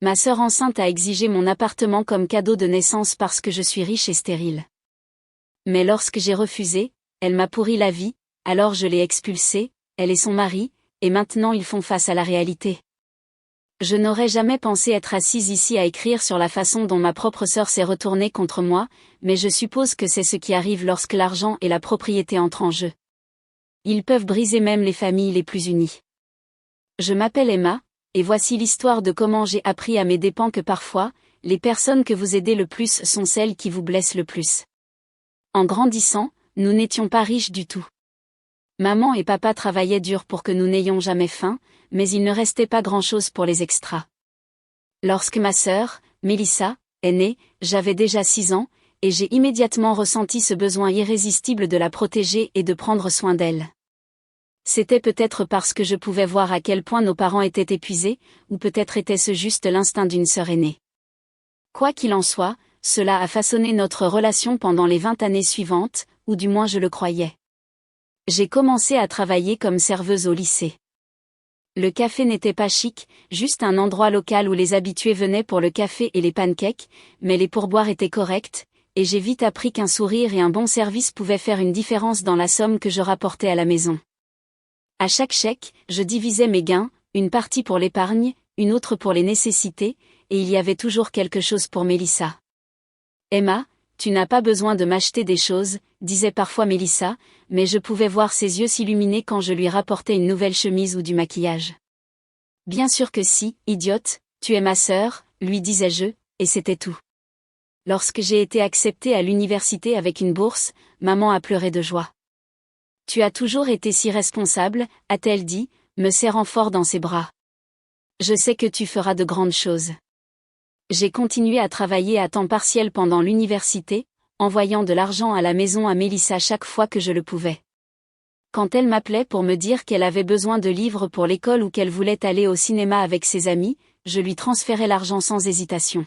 Ma sœur enceinte a exigé mon appartement comme cadeau de naissance parce que je suis riche et stérile. Mais lorsque j'ai refusé, elle m'a pourri la vie, alors je l'ai expulsée, elle et son mari, et maintenant ils font face à la réalité. Je n'aurais jamais pensé être assise ici à écrire sur la façon dont ma propre sœur s'est retournée contre moi, mais je suppose que c'est ce qui arrive lorsque l'argent et la propriété entrent en jeu. Ils peuvent briser même les familles les plus unies. Je m'appelle Emma, et voici l'histoire de comment j'ai appris à mes dépens que parfois, les personnes que vous aidez le plus sont celles qui vous blessent le plus. En grandissant, nous n'étions pas riches du tout. Maman et papa travaillaient dur pour que nous n'ayons jamais faim, mais il ne restait pas grand-chose pour les extras. Lorsque ma sœur, Mélissa, est née, j'avais déjà 6 ans, et j'ai immédiatement ressenti ce besoin irrésistible de la protéger et de prendre soin d'elle. C'était peut-être parce que je pouvais voir à quel point nos parents étaient épuisés, ou peut-être était-ce juste l'instinct d'une sœur aînée. Quoi qu'il en soit, cela a façonné notre relation pendant les 20 années suivantes, ou du moins je le croyais. J'ai commencé à travailler comme serveuse au lycée. Le café n'était pas chic, juste un endroit local où les habitués venaient pour le café et les pancakes, mais les pourboires étaient corrects, et j'ai vite appris qu'un sourire et un bon service pouvaient faire une différence dans la somme que je rapportais à la maison. À chaque chèque, je divisais mes gains, une partie pour l'épargne, une autre pour les nécessités, et il y avait toujours quelque chose pour Mélissa. Emma, tu n'as pas besoin de m'acheter des choses, disait parfois Mélissa, mais je pouvais voir ses yeux s'illuminer quand je lui rapportais une nouvelle chemise ou du maquillage. Bien sûr que si, idiote, tu es ma sœur, lui disais-je, et c'était tout. Lorsque j'ai été acceptée à l'université avec une bourse, maman a pleuré de joie. Tu as toujours été si responsable, a-t-elle dit, me serrant fort dans ses bras. Je sais que tu feras de grandes choses. J'ai continué à travailler à temps partiel pendant l'université, envoyant de l'argent à la maison à Mélissa chaque fois que je le pouvais. Quand elle m'appelait pour me dire qu'elle avait besoin de livres pour l'école ou qu'elle voulait aller au cinéma avec ses amis, je lui transférais l'argent sans hésitation.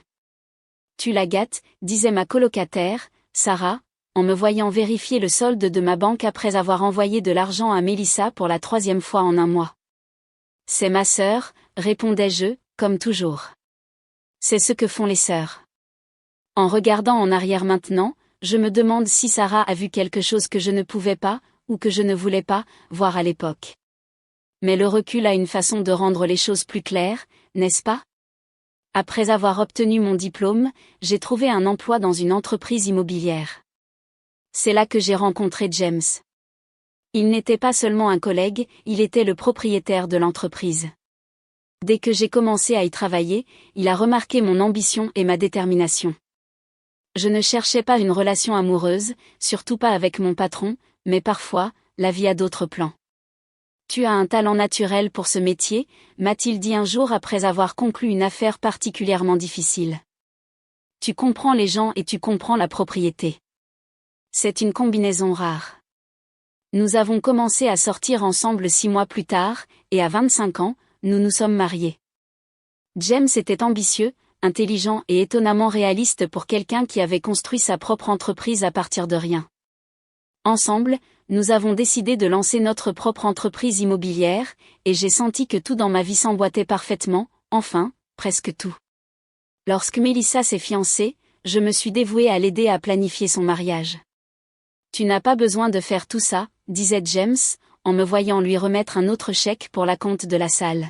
Tu la gâtes, disait ma colocataire, Sarah, en me voyant vérifier le solde de ma banque après avoir envoyé de l'argent à Mélissa pour la 3e fois en un mois. C'est ma sœur, répondais-je, comme toujours. C'est ce que font les sœurs. En regardant en arrière maintenant, je me demande si Sarah a vu quelque chose que je ne pouvais pas, ou que je ne voulais pas, voir à l'époque. Mais le recul a une façon de rendre les choses plus claires, n'est-ce pas? Après avoir obtenu mon diplôme, j'ai trouvé un emploi dans une entreprise immobilière. C'est là que j'ai rencontré James. Il n'était pas seulement un collègue, il était le propriétaire de l'entreprise. Dès que j'ai commencé à y travailler, il a remarqué mon ambition et ma détermination. Je ne cherchais pas une relation amoureuse, surtout pas avec mon patron, mais parfois, la vie a d'autres plans. Tu as un talent naturel pour ce métier, m'a-t-il dit un jour après avoir conclu une affaire particulièrement difficile. Tu comprends les gens et tu comprends la propriété. C'est une combinaison rare. Nous avons commencé à sortir ensemble 6 mois plus tard, et à 25 ans, nous nous sommes mariés. James était ambitieux, intelligent et étonnamment réaliste pour quelqu'un qui avait construit sa propre entreprise à partir de rien. Ensemble, nous avons décidé de lancer notre propre entreprise immobilière, et j'ai senti que tout dans ma vie s'emboîtait parfaitement, enfin, presque tout. Lorsque Mélissa s'est fiancée, je me suis dévouée à l'aider à planifier son mariage. Tu n'as pas besoin de faire tout ça, disait James, en me voyant lui remettre un autre chèque pour la compte de la salle.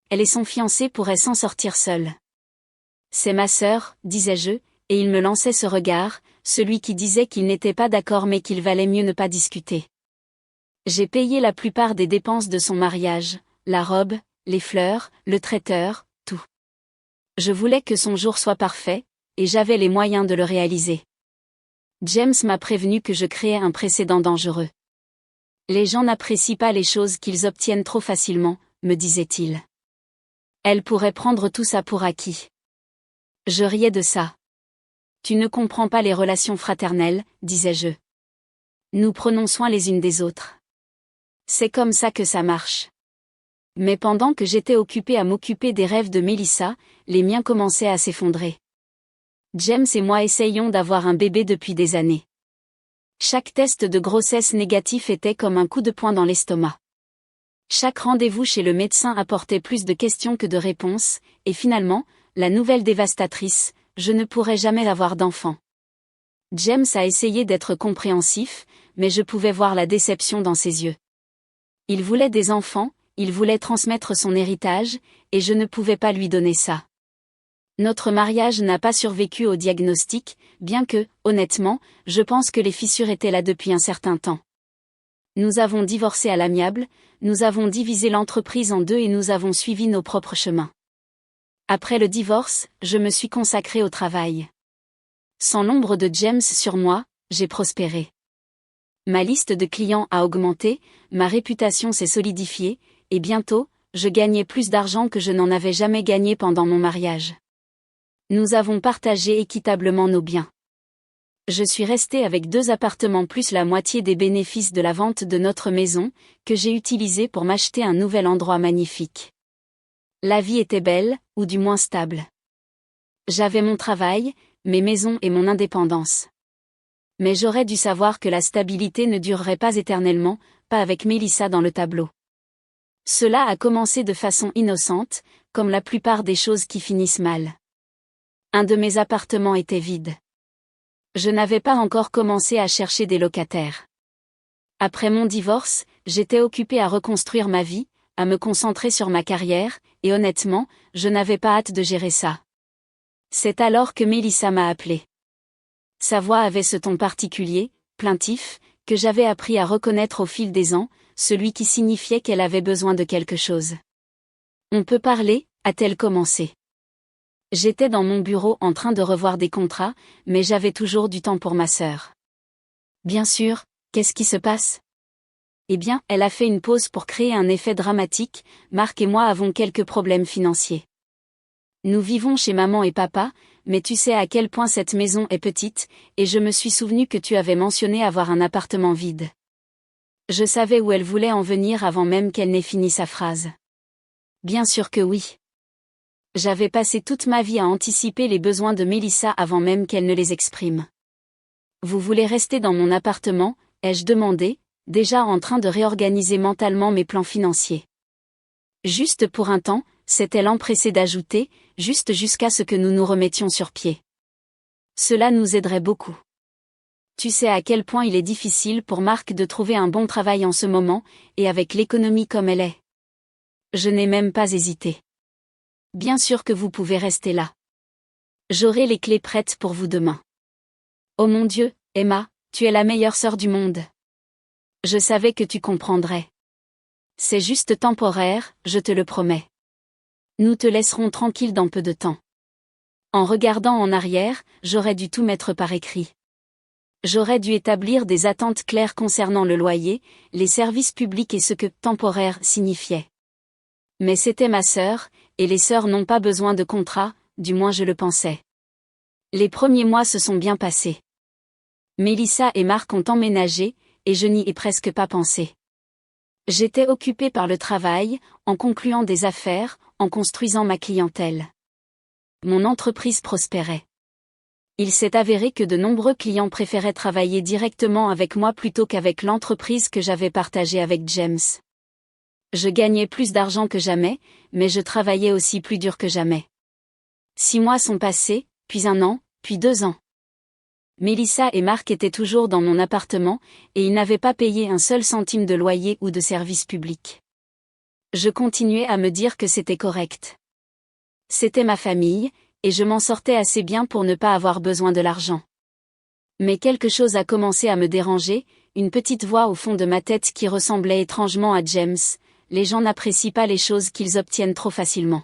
Elle et son fiancé pourraient s'en sortir seuls. C'est ma sœur, disais-je, et il me lançait ce regard, celui qui disait qu'il n'était pas d'accord mais qu'il valait mieux ne pas discuter. J'ai payé la plupart des dépenses de son mariage, la robe, les fleurs, le traiteur, tout. Je voulais que son jour soit parfait, et j'avais les moyens de le réaliser. James m'a prévenu que je créais un précédent dangereux. Les gens n'apprécient pas les choses qu'ils obtiennent trop facilement, me disait-il. Elle pourrait prendre tout ça pour acquis. Je riais de ça. Tu ne comprends pas les relations fraternelles, disais-je. Nous prenons soin les unes des autres. C'est comme ça que ça marche. Mais pendant que j'étais occupée à m'occuper des rêves de Mélissa, les miens commençaient à s'effondrer. James et moi essayions d'avoir un bébé depuis des années. Chaque test de grossesse négatif était comme un coup de poing dans l'estomac. Chaque rendez-vous chez le médecin apportait plus de questions que de réponses, et finalement, la nouvelle dévastatrice, je ne pourrai jamais avoir d'enfant. James a essayé d'être compréhensif, mais je pouvais voir la déception dans ses yeux. Il voulait des enfants, il voulait transmettre son héritage, et je ne pouvais pas lui donner ça. Notre mariage n'a pas survécu au diagnostic, bien que, honnêtement, je pense que les fissures étaient là depuis un certain temps. Nous avons divorcé à l'amiable, nous avons divisé l'entreprise en deux et nous avons suivi nos propres chemins. Après le divorce, je me suis consacrée au travail. Sans l'ombre de James sur moi, j'ai prospéré. Ma liste de clients a augmenté, ma réputation s'est solidifiée, et bientôt, je gagnais plus d'argent que je n'en avais jamais gagné pendant mon mariage. Nous avons partagé équitablement nos biens. Je suis restée avec 2 appartements plus la moitié des bénéfices de la vente de notre maison, que j'ai utilisé pour m'acheter un nouvel endroit magnifique. La vie était belle, ou du moins stable. J'avais mon travail, mes maisons et mon indépendance. Mais j'aurais dû savoir que la stabilité ne durerait pas éternellement, pas avec Mélissa dans le tableau. Cela a commencé de façon innocente, comme la plupart des choses qui finissent mal. Un de mes appartements était vide. Je n'avais pas encore commencé à chercher des locataires. Après mon divorce, j'étais occupée à reconstruire ma vie, à me concentrer sur ma carrière, et honnêtement, je n'avais pas hâte de gérer ça. C'est alors que Mélissa m'a appelée. Sa voix avait ce ton particulier, plaintif, que j'avais appris à reconnaître au fil des ans, celui qui signifiait qu'elle avait besoin de quelque chose. On peut parler, a-t-elle commencé. J'étais dans mon bureau en train de revoir des contrats, mais j'avais toujours du temps pour ma sœur. Bien sûr, qu'est-ce qui se passe? Eh bien, elle a fait une pause pour créer un effet dramatique, Marc et moi avons quelques problèmes financiers. Nous vivons chez maman et papa, mais tu sais à quel point cette maison est petite, et je me suis souvenu que tu avais mentionné avoir un appartement vide. Je savais où elle voulait en venir avant même qu'elle n'ait fini sa phrase. Bien sûr que oui. J'avais passé toute ma vie à anticiper les besoins de Mélissa avant même qu'elle ne les exprime. Vous voulez rester dans mon appartement, ai-je demandé, déjà en train de réorganiser mentalement mes plans financiers. Juste pour un temps, s'est-elle empressée d'ajouter, juste jusqu'à ce que nous nous remettions sur pied. Cela nous aiderait beaucoup. Tu sais à quel point il est difficile pour Marc de trouver un bon travail en ce moment, et avec l'économie comme elle est. Je n'ai même pas hésité. Bien sûr que vous pouvez rester là. J'aurai les clés prêtes pour vous demain. Oh mon Dieu, Emma, tu es la meilleure sœur du monde. Je savais que tu comprendrais. C'est juste temporaire, je te le promets. Nous te laisserons tranquille dans peu de temps. En regardant en arrière, j'aurais dû tout mettre par écrit. J'aurais dû établir des attentes claires concernant le loyer, les services publics et ce que « temporaire » signifiait. Mais c'était ma sœur, et les sœurs n'ont pas besoin de contrat, du moins je le pensais. Les premiers mois se sont bien passés. Mélissa et Marc ont emménagé, et je n'y ai presque pas pensé. J'étais occupée par le travail, en concluant des affaires, en construisant ma clientèle. Mon entreprise prospérait. Il s'est avéré que de nombreux clients préféraient travailler directement avec moi plutôt qu'avec l'entreprise que j'avais partagée avec James. Je gagnais plus d'argent que jamais, mais je travaillais aussi plus dur que jamais. 6 mois sont passés, puis 1 an, puis 2 ans. Mélissa et Marc étaient toujours dans mon appartement, et ils n'avaient pas payé un seul centime de loyer ou de service public. Je continuais à me dire que c'était correct. C'était ma famille, et je m'en sortais assez bien pour ne pas avoir besoin de l'argent. Mais quelque chose a commencé à me déranger, une petite voix au fond de ma tête qui ressemblait étrangement à James. Les gens n'apprécient pas les choses qu'ils obtiennent trop facilement.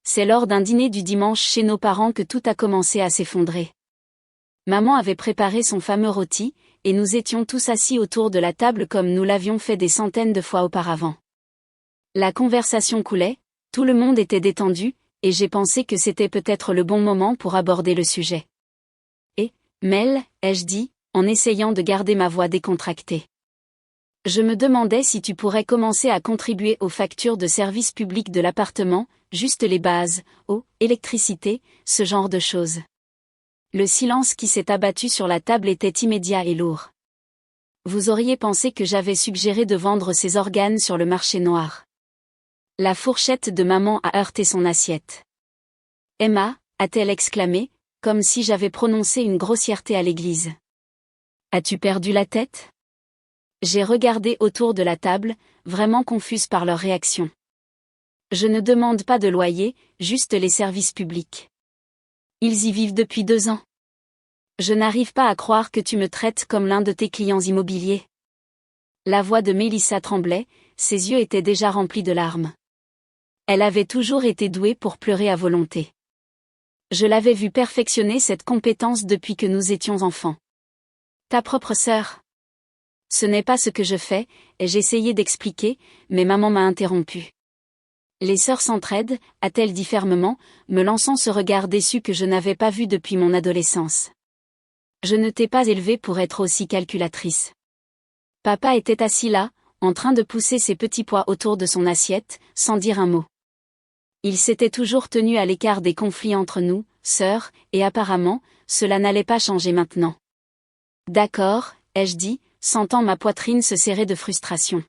C'est lors d'un dîner du dimanche chez nos parents que tout a commencé à s'effondrer. Maman avait préparé son fameux rôti, et nous étions tous assis autour de la table comme nous l'avions fait des centaines de fois auparavant. La conversation coulait, tout le monde était détendu, et j'ai pensé que c'était peut-être le bon moment pour aborder le sujet. Et, Mel, ai-je dit, en essayant de garder ma voix décontractée. Je me demandais si tu pourrais commencer à contribuer aux factures de service public de l'appartement, juste les bases, eau, électricité, ce genre de choses. Le silence qui s'est abattu sur la table était immédiat et lourd. Vous auriez pensé que j'avais suggéré de vendre ses organes sur le marché noir. La fourchette de maman a heurté son assiette. Emma, a-t-elle exclamé, comme si j'avais prononcé une grossièreté à l'église. As-tu perdu la tête? J'ai regardé autour de la table, vraiment confuse par leur réaction. Je ne demande pas de loyer, juste les services publics. Ils y vivent depuis 2 ans. Je n'arrive pas à croire que tu me traites comme l'un de tes clients immobiliers. La voix de Mélissa tremblait, ses yeux étaient déjà remplis de larmes. Elle avait toujours été douée pour pleurer à volonté. Je l'avais vue perfectionner cette compétence depuis que nous étions enfants. Ta propre sœur. Ce n'est pas ce que je fais, et j'essayais d'expliquer, mais maman m'a interrompu. Les sœurs s'entraident, a-t-elle dit fermement, me lançant ce regard déçu que je n'avais pas vu depuis mon adolescence. Je ne t'ai pas élevée pour être aussi calculatrice. Papa était assis là, en train de pousser ses petits pois autour de son assiette, sans dire un mot. Il s'était toujours tenu à l'écart des conflits entre nous, sœurs, et apparemment, cela n'allait pas changer maintenant. D'accord, ai-je dit, sentant ma poitrine se serrer de frustration.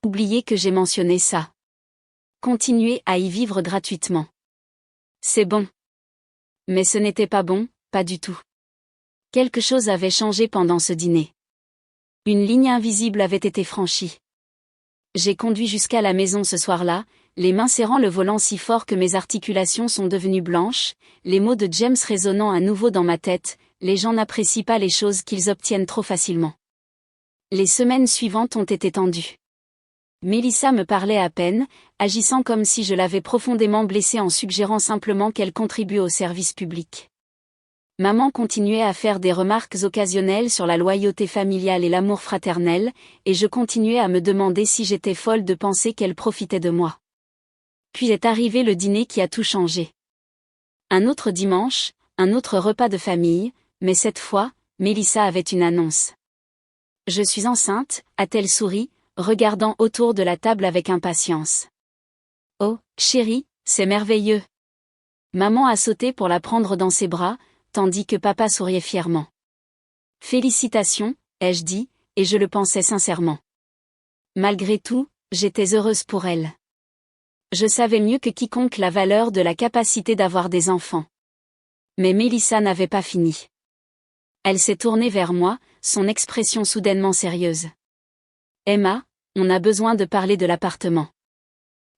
Oubliez que j'ai mentionné ça. Continuez à y vivre gratuitement. C'est bon. Mais ce n'était pas bon, pas du tout. Quelque chose avait changé pendant ce dîner. Une ligne invisible avait été franchie. J'ai conduit jusqu'à la maison ce soir-là, les mains serrant le volant si fort que mes articulations sont devenues blanches, les mots de James résonnant à nouveau dans ma tête, les gens n'apprécient pas les choses qu'ils obtiennent trop facilement. Les semaines suivantes ont été tendues. Mélissa me parlait à peine, agissant comme si je l'avais profondément blessée en suggérant simplement qu'elle contribue au service public. Maman continuait à faire des remarques occasionnelles sur la loyauté familiale et l'amour fraternel, et je continuais à me demander si j'étais folle de penser qu'elle profitait de moi. Puis est arrivé le dîner qui a tout changé. Un autre dimanche, un autre repas de famille, mais cette fois, Mélissa avait une annonce. Je suis enceinte, a-t-elle souri, regardant autour de la table avec impatience. Oh, chérie, c'est merveilleux. Maman a sauté pour la prendre dans ses bras, tandis que papa souriait fièrement. Félicitations, ai-je dit, et je le pensais sincèrement. Malgré tout, j'étais heureuse pour elle. Je savais mieux que quiconque la valeur de la capacité d'avoir des enfants. Mais Mélissa n'avait pas fini. Elle s'est tournée vers moi, son expression soudainement sérieuse. Emma, on a besoin de parler de l'appartement.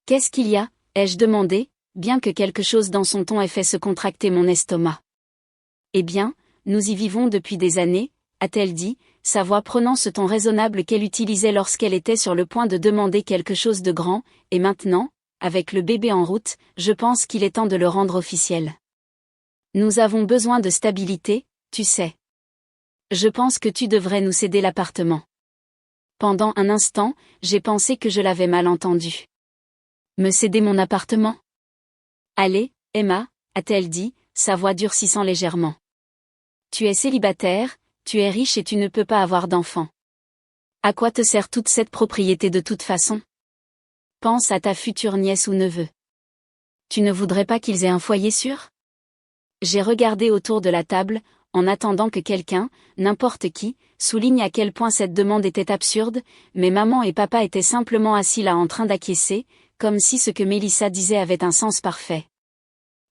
Qu'est-ce qu'il y a, ai-je demandé, bien que quelque chose dans son ton ait fait se contracter mon estomac. Eh bien, nous y vivons depuis des années, a-t-elle dit, sa voix prenant ce ton raisonnable qu'elle utilisait lorsqu'elle était sur le point de demander quelque chose de grand, et maintenant, avec le bébé en route, je pense qu'il est temps de le rendre officiel. Nous avons besoin de stabilité, tu sais. Je pense que tu devrais nous céder l'appartement. Pendant un instant, j'ai pensé que je l'avais mal entendu. Me céder mon appartement? Allez, Emma, a-t-elle dit, sa voix durcissant légèrement. Tu es célibataire, tu es riche et tu ne peux pas avoir d'enfant. À quoi te sert toute cette propriété de toute façon? Pense à ta future nièce ou neveu. Tu ne voudrais pas qu'ils aient un foyer sûr? J'ai regardé autour de la table, en attendant que quelqu'un, n'importe qui, souligne à quel point cette demande était absurde, mais maman et papa étaient simplement assis là en train d'acquiescer, comme si ce que Mélissa disait avait un sens parfait.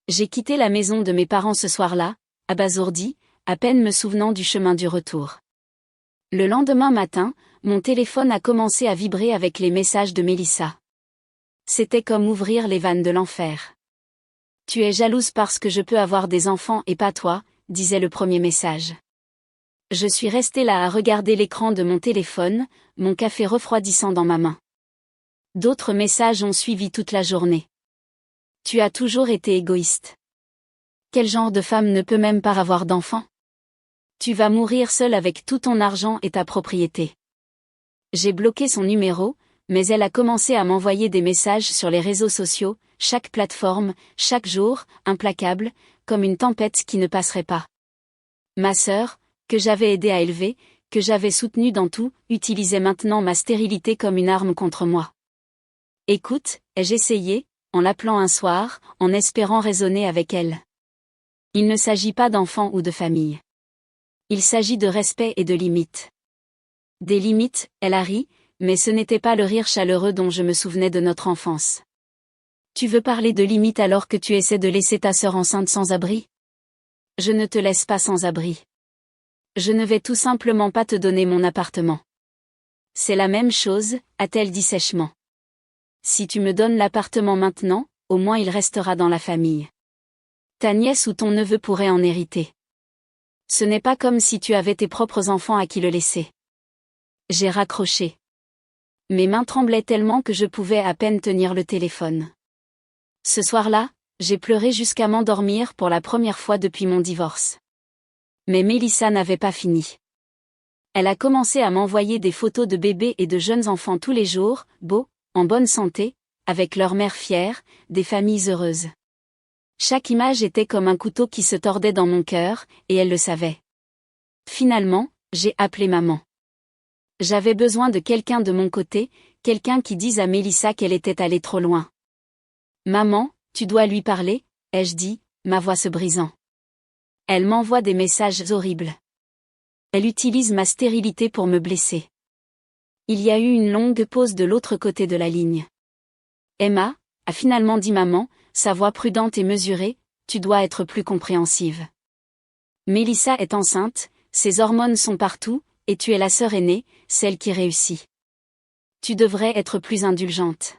J'ai quitté la maison de mes parents ce soir-là, abasourdi, à peine me souvenant du chemin du retour. Le lendemain matin, mon téléphone a commencé à vibrer avec les messages de Mélissa. C'était comme ouvrir les vannes de l'enfer. Tu es jalouse parce que je peux avoir des enfants et pas toi, disait le premier message. Je suis restée là à regarder l'écran de mon téléphone, mon café refroidissant dans ma main. D'autres messages ont suivi toute la journée. Tu as toujours été égoïste. Quel genre de femme ne peut même pas avoir d'enfants? Tu vas mourir seule avec tout ton argent et ta propriété. J'ai bloqué son numéro, mais elle a commencé à m'envoyer des messages sur les réseaux sociaux, chaque plateforme, chaque jour, implacable, comme une tempête qui ne passerait pas. Ma sœur, que j'avais aidée à élever, que j'avais soutenue dans tout, utilisait maintenant ma stérilité comme une arme contre moi. Écoute, ai-je essayé, en l'appelant un soir, en espérant raisonner avec elle. Il ne s'agit pas d'enfants ou de famille. Il s'agit de respect et de limites. Des limites, elle a ri, mais ce n'était pas le rire chaleureux dont je me souvenais de notre enfance. Tu veux parler de limites alors que tu essaies de laisser ta sœur enceinte sans abri? Je ne te laisse pas sans abri. Je ne vais tout simplement pas te donner mon appartement. C'est la même chose, a-t-elle dit sèchement. Si tu me donnes l'appartement maintenant, au moins il restera dans la famille. Ta nièce ou ton neveu pourrait en hériter. Ce n'est pas comme si tu avais tes propres enfants à qui le laisser. J'ai raccroché. Mes mains tremblaient tellement que je pouvais à peine tenir le téléphone. Ce soir-là, j'ai pleuré jusqu'à m'endormir pour la première fois depuis mon divorce. Mais Mélissa n'avait pas fini. Elle a commencé à m'envoyer des photos de bébés et de jeunes enfants tous les jours, beaux, en bonne santé, avec leur mère fière, des familles heureuses. Chaque image était comme un couteau qui se tordait dans mon cœur, et elle le savait. Finalement, j'ai appelé maman. J'avais besoin de quelqu'un de mon côté, quelqu'un qui dise à Mélissa qu'elle était allée trop loin. Maman, tu dois lui parler, ai-je dit, ma voix se brisant. Elle m'envoie des messages horribles. Elle utilise ma stérilité pour me blesser. Il y a eu une longue pause de l'autre côté de la ligne. Emma, a finalement dit maman, sa voix prudente et mesurée, tu dois être plus compréhensive. Mélissa est enceinte, ses hormones sont partout, et tu es la sœur aînée, celle qui réussit. Tu devrais être plus indulgente.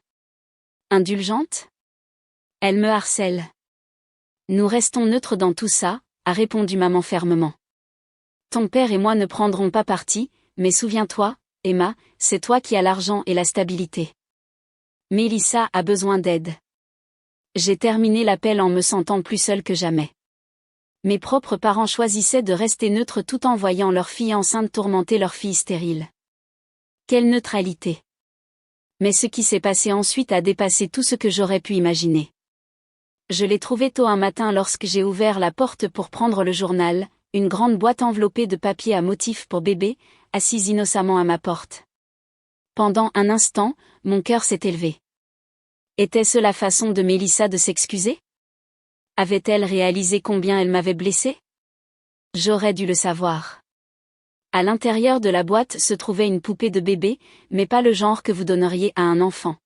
Indulgente? Elle me harcèle. Nous restons neutres dans tout ça, a répondu maman fermement. Ton père et moi ne prendrons pas parti, mais souviens-toi, Emma, c'est toi qui as l'argent et la stabilité. Mélissa a besoin d'aide. J'ai terminé l'appel en me sentant plus seule que jamais. Mes propres parents choisissaient de rester neutres tout en voyant leur fille enceinte tourmenter leur fille stérile. Quelle neutralité! Mais ce qui s'est passé ensuite a dépassé tout ce que j'aurais pu imaginer. Je l'ai trouvé tôt un matin lorsque j'ai ouvert la porte pour prendre le journal, une grande boîte enveloppée de papier à motifs pour bébé, assise innocemment à ma porte. Pendant un instant, mon cœur s'est élevé. Était-ce la façon de Mélissa de s'excuser? Avait-elle réalisé combien elle m'avait blessée? J'aurais dû le savoir. À l'intérieur de la boîte se trouvait une poupée de bébé, mais pas le genre que vous donneriez à un enfant.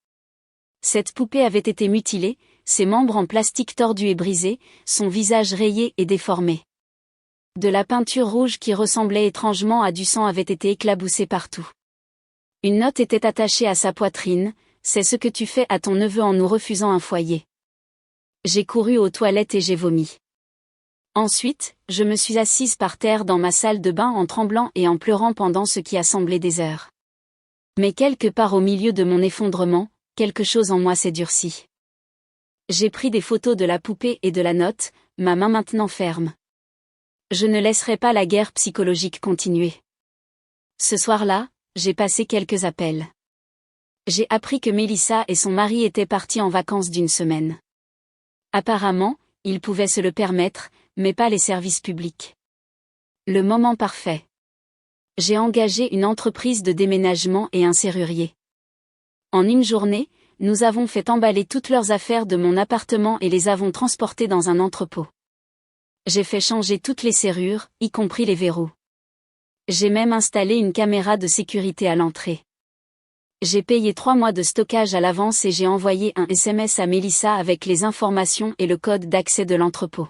Cette poupée avait été mutilée, ses membres en plastique tordus et brisés, son visage rayé et déformé. De la peinture rouge qui ressemblait étrangement à du sang avait été éclaboussée partout. Une note était attachée à sa poitrine, c'est ce que tu fais à ton neveu en nous refusant un foyer. J'ai couru aux toilettes et j'ai vomi. Ensuite, je me suis assise par terre dans ma salle de bain en tremblant et en pleurant pendant ce qui a semblé des heures. Mais quelque part au milieu de mon effondrement, quelque chose en moi s'est durci. J'ai pris des photos de la poupée et de la note, ma main maintenant ferme. Je ne laisserai pas la guerre psychologique continuer. Ce soir-là, j'ai passé quelques appels. J'ai appris que Mélissa et son mari étaient partis en vacances d'une semaine. Apparemment, ils pouvaient se le permettre, mais pas les services publics. Le moment parfait. J'ai engagé une entreprise de déménagement et un serrurier. En une journée, nous avons fait emballer toutes leurs affaires de mon appartement et les avons transportées dans un entrepôt. J'ai fait changer toutes les serrures, y compris les verrous. J'ai même installé une caméra de sécurité à l'entrée. J'ai payé 3 mois de stockage à l'avance et j'ai envoyé un SMS à Mélissa avec les informations et le code d'accès de l'entrepôt.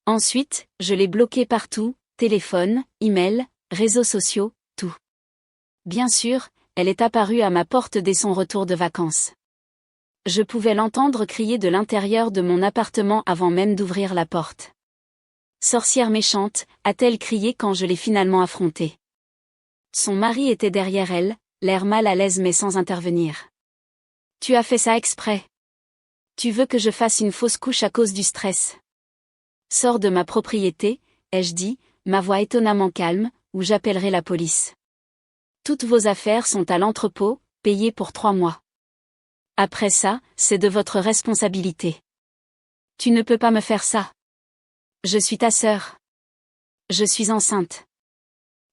Ensuite, je l'ai bloqué partout, téléphone, email, réseaux sociaux, tout. Bien sûr, elle est apparue à ma porte dès son retour de vacances. Je pouvais l'entendre crier de l'intérieur de mon appartement avant même d'ouvrir la porte. Sorcière méchante, a-t-elle crié quand je l'ai finalement affrontée. Son mari était derrière elle, l'air mal à l'aise mais sans intervenir. Tu as fait ça exprès. Tu veux que je fasse une fausse couche à cause du stress. Sors de ma propriété, ai-je dit, ma voix étonnamment calme, ou j'appellerai la police. Toutes vos affaires sont à l'entrepôt, payées pour 3 mois. Après ça, c'est de votre responsabilité. Tu ne peux pas me faire ça. Je suis ta sœur. Je suis enceinte.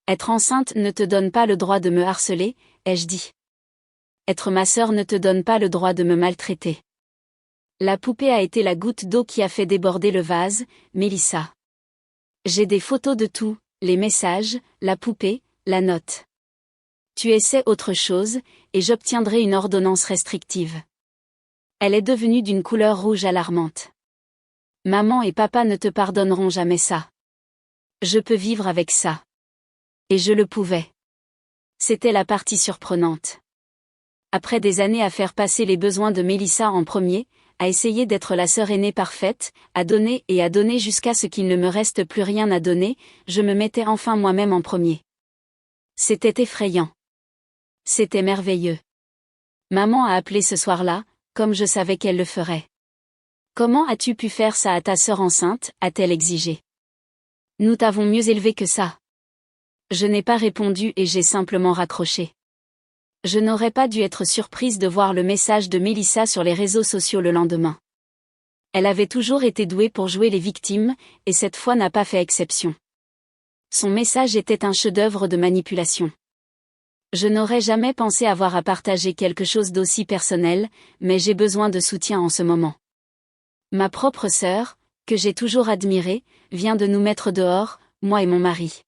Être enceinte ne te donne pas le droit de me harceler, ai-je dit. Être ma sœur ne te donne pas le droit de me maltraiter. La poupée a été la goutte d'eau qui a fait déborder le vase, Mélissa. J'ai des photos de tout, les messages, la poupée, la note. Tu essaies autre chose, et j'obtiendrai une ordonnance restrictive. Elle est devenue d'une couleur rouge alarmante. Maman et papa ne te pardonneront jamais ça. Je peux vivre avec ça. Et je le pouvais. C'était la partie surprenante. Après des années à faire passer les besoins de Mélissa en premier, à essayer d'être la sœur aînée parfaite, à donner jusqu'à ce qu'il ne me reste plus rien à donner, je me mettais enfin moi-même en premier. C'était effrayant. C'était merveilleux. Maman a appelé ce soir-là, comme je savais qu'elle le ferait. Comment as-tu pu faire ça à ta sœur enceinte, a-t-elle exigé. Nous t'avons mieux élevé que ça. Je n'ai pas répondu et j'ai simplement raccroché. Je n'aurais pas dû être surprise de voir le message de Mélissa sur les réseaux sociaux le lendemain. Elle avait toujours été douée pour jouer les victimes, et cette fois n'a pas fait exception. Son message était un chef-d'œuvre de manipulation. Je n'aurais jamais pensé avoir à partager quelque chose d'aussi personnel, mais j'ai besoin de soutien en ce moment. Ma propre sœur, que j'ai toujours admirée, vient de nous mettre dehors, moi et mon mari.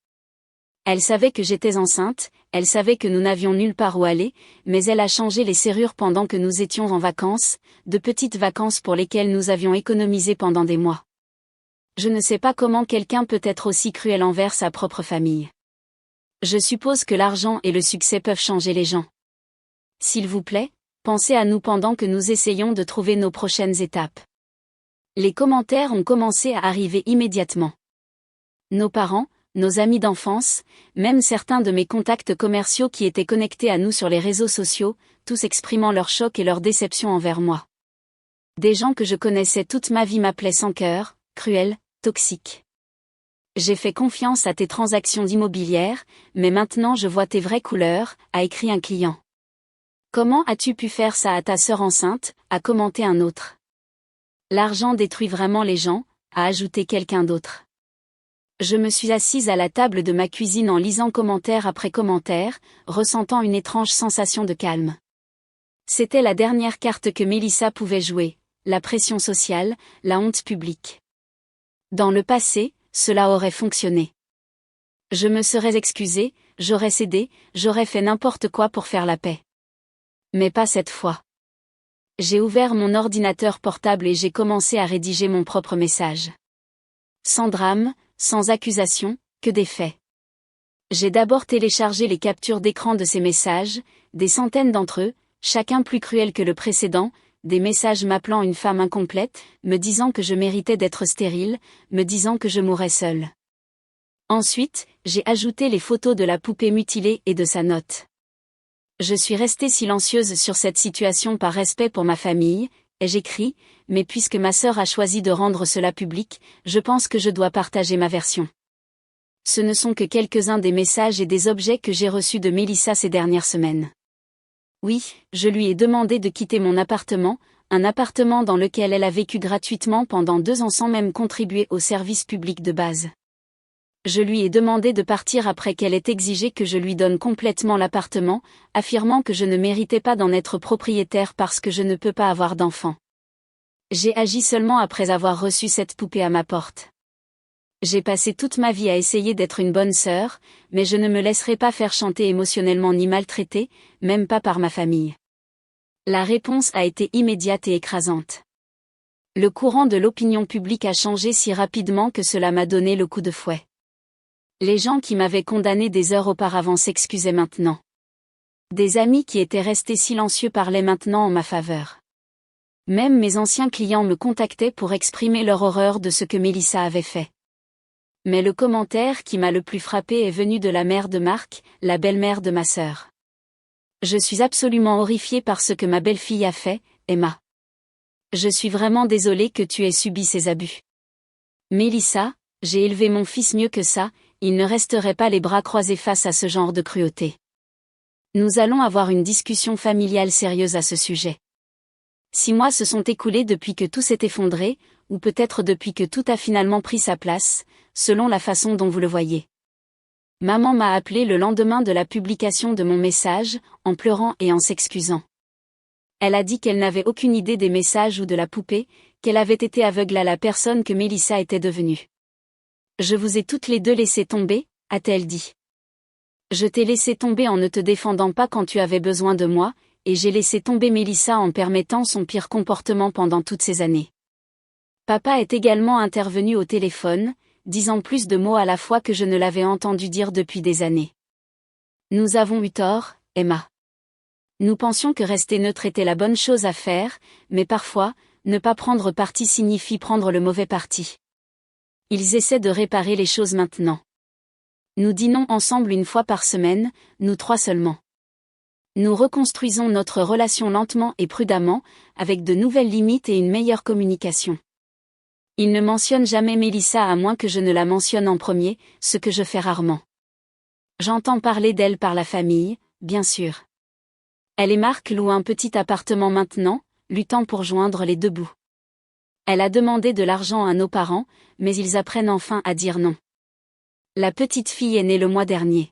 Elle savait que j'étais enceinte, elle savait que nous n'avions nulle part où aller, mais elle a changé les serrures pendant que nous étions en vacances, de petites vacances pour lesquelles nous avions économisé pendant des mois. Je ne sais pas comment quelqu'un peut être aussi cruel envers sa propre famille. Je suppose que l'argent et le succès peuvent changer les gens. S'il vous plaît, pensez à nous pendant que nous essayons de trouver nos prochaines étapes. Les commentaires ont commencé à arriver immédiatement. Nos parents, nos amis d'enfance, même certains de mes contacts commerciaux qui étaient connectés à nous sur les réseaux sociaux, tous exprimant leur choc et leur déception envers moi. Des gens que je connaissais toute ma vie m'appelaient sans cœur, cruel, toxique. J'ai fait confiance à tes transactions immobilières, mais maintenant je vois tes vraies couleurs, a écrit un client. Comment as-tu pu faire ça à ta sœur enceinte, a commenté un autre. L'argent détruit vraiment les gens, a ajouté quelqu'un d'autre. Je me suis assise à la table de ma cuisine en lisant commentaire après commentaire, ressentant une étrange sensation de calme. C'était la dernière carte que Mélissa pouvait jouer, la pression sociale, la honte publique. Dans le passé, cela aurait fonctionné. Je me serais excusée, j'aurais cédé, j'aurais fait n'importe quoi pour faire la paix. Mais pas cette fois. J'ai ouvert mon ordinateur portable et j'ai commencé à rédiger mon propre message. Sans drame, sans accusation, que des faits. J'ai d'abord téléchargé les captures d'écran de ces messages, des centaines d'entre eux, chacun plus cruel que le précédent, des messages m'appelant une femme incomplète, me disant que je méritais d'être stérile, me disant que je mourrais seule. Ensuite, j'ai ajouté les photos de la poupée mutilée et de sa note. Je suis restée silencieuse sur cette situation par respect pour ma famille, et j'écris, mais puisque ma sœur a choisi de rendre cela public, je pense que je dois partager ma version. Ce ne sont que quelques-uns des messages et des objets que j'ai reçus de Mélissa ces dernières semaines. Oui, je lui ai demandé de quitter mon appartement, un appartement dans lequel elle a vécu gratuitement pendant 2 ans sans même contribuer au service public de base. Je lui ai demandé de partir après qu'elle ait exigé que je lui donne complètement l'appartement, affirmant que je ne méritais pas d'en être propriétaire parce que je ne peux pas avoir d'enfant. J'ai agi seulement après avoir reçu cette poupée à ma porte. J'ai passé toute ma vie à essayer d'être une bonne sœur, mais je ne me laisserai pas faire chanter émotionnellement ni maltraiter, même pas par ma famille. La réponse a été immédiate et écrasante. Le courant de l'opinion publique a changé si rapidement que cela m'a donné le coup de fouet. Les gens qui m'avaient condamné des heures auparavant s'excusaient maintenant. Des amis qui étaient restés silencieux parlaient maintenant en ma faveur. Même mes anciens clients me contactaient pour exprimer leur horreur de ce que Mélissa avait fait. Mais le commentaire qui m'a le plus frappé est venu de la mère de Marc, la belle-mère de ma sœur. Je suis absolument horrifiée par ce que ma belle-fille a fait, Emma. Je suis vraiment désolée que tu aies subi ces abus. Mélissa, j'ai élevé mon fils mieux que ça, il ne resterait pas les bras croisés face à ce genre de cruauté. Nous allons avoir une discussion familiale sérieuse à ce sujet. 6 mois se sont écoulés depuis que tout s'est effondré, ou peut-être depuis que tout a finalement pris sa place, selon la façon dont vous le voyez. Maman m'a appelé le lendemain de la publication de mon message, en pleurant et en s'excusant. Elle a dit qu'elle n'avait aucune idée des messages ou de la poupée, qu'elle avait été aveugle à la personne que Mélissa était devenue. Je vous ai toutes les deux laissé tomber, a-t-elle dit. Je t'ai laissé tomber en ne te défendant pas quand tu avais besoin de moi, et j'ai laissé tomber Mélissa en permettant son pire comportement pendant toutes ces années. Papa est également intervenu au téléphone, disant plus de mots à la fois que je ne l'avais entendu dire depuis des années. Nous avons eu tort, Emma. Nous pensions que rester neutre était la bonne chose à faire, mais parfois, ne pas prendre parti signifie prendre le mauvais parti. Ils essaient de réparer les choses maintenant. Nous dînons ensemble une fois par semaine, nous trois seulement. Nous reconstruisons notre relation lentement et prudemment, avec de nouvelles limites et une meilleure communication. Il ne mentionne jamais Mélissa à moins que je ne la mentionne en premier, ce que je fais rarement. J'entends parler d'elle par la famille, bien sûr. Elle et Marc louent un petit appartement maintenant, luttant pour joindre les deux bouts. Elle a demandé de l'argent à nos parents, mais ils apprennent enfin à dire non. La petite fille est née le mois dernier.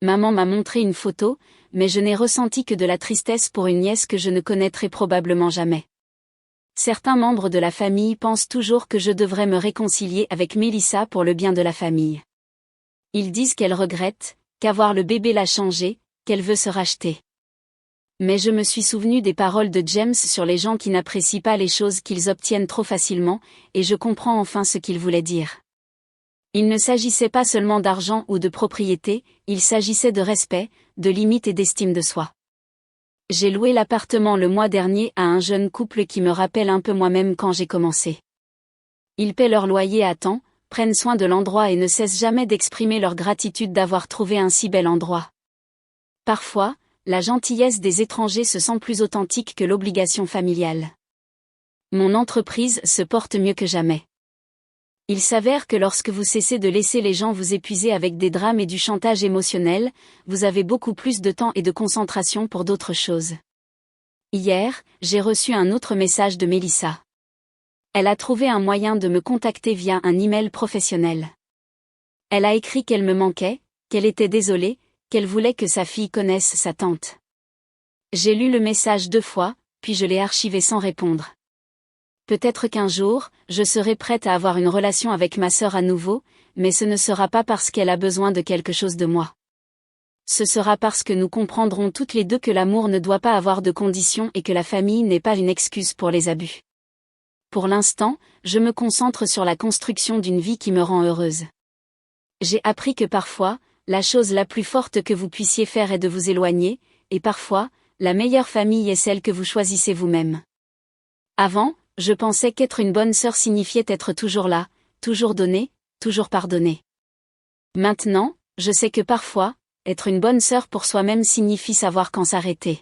Maman m'a montré une photo, mais je n'ai ressenti que de la tristesse pour une nièce que je ne connaîtrai probablement jamais. Certains membres de la famille pensent toujours que je devrais me réconcilier avec Mélissa pour le bien de la famille. Ils disent qu'elle regrette, qu'avoir le bébé l'a changée, qu'elle veut se racheter. Mais je me suis souvenu des paroles de James sur les gens qui n'apprécient pas les choses qu'ils obtiennent trop facilement, et je comprends enfin ce qu'il voulait dire. Il ne s'agissait pas seulement d'argent ou de propriété, il s'agissait de respect, de limites et d'estime de soi. J'ai loué l'appartement le mois dernier à un jeune couple qui me rappelle un peu moi-même quand j'ai commencé. Ils paient leur loyer à temps, prennent soin de l'endroit et ne cessent jamais d'exprimer leur gratitude d'avoir trouvé un si bel endroit. Parfois, la gentillesse des étrangers se sent plus authentique que l'obligation familiale. Mon entreprise se porte mieux que jamais. Il s'avère que lorsque vous cessez de laisser les gens vous épuiser avec des drames et du chantage émotionnel, vous avez beaucoup plus de temps et de concentration pour d'autres choses. Hier, j'ai reçu un autre message de Mélissa. Elle a trouvé un moyen de me contacter via un email professionnel. Elle a écrit qu'elle me manquait, qu'elle était désolée, qu'elle voulait que sa fille connaisse sa tante. J'ai lu le message 2 fois, puis je l'ai archivé sans répondre. Peut-être qu'un jour, je serai prête à avoir une relation avec ma sœur à nouveau, mais ce ne sera pas parce qu'elle a besoin de quelque chose de moi. Ce sera parce que nous comprendrons toutes les deux que l'amour ne doit pas avoir de conditions et que la famille n'est pas une excuse pour les abus. Pour l'instant, je me concentre sur la construction d'une vie qui me rend heureuse. J'ai appris que parfois, la chose la plus forte que vous puissiez faire est de vous éloigner, et parfois, la meilleure famille est celle que vous choisissez vous-même. Avant, je pensais qu'être une bonne sœur signifiait être toujours là, toujours donner, toujours pardonner. Maintenant, je sais que parfois, être une bonne sœur pour soi-même signifie savoir quand s'arrêter.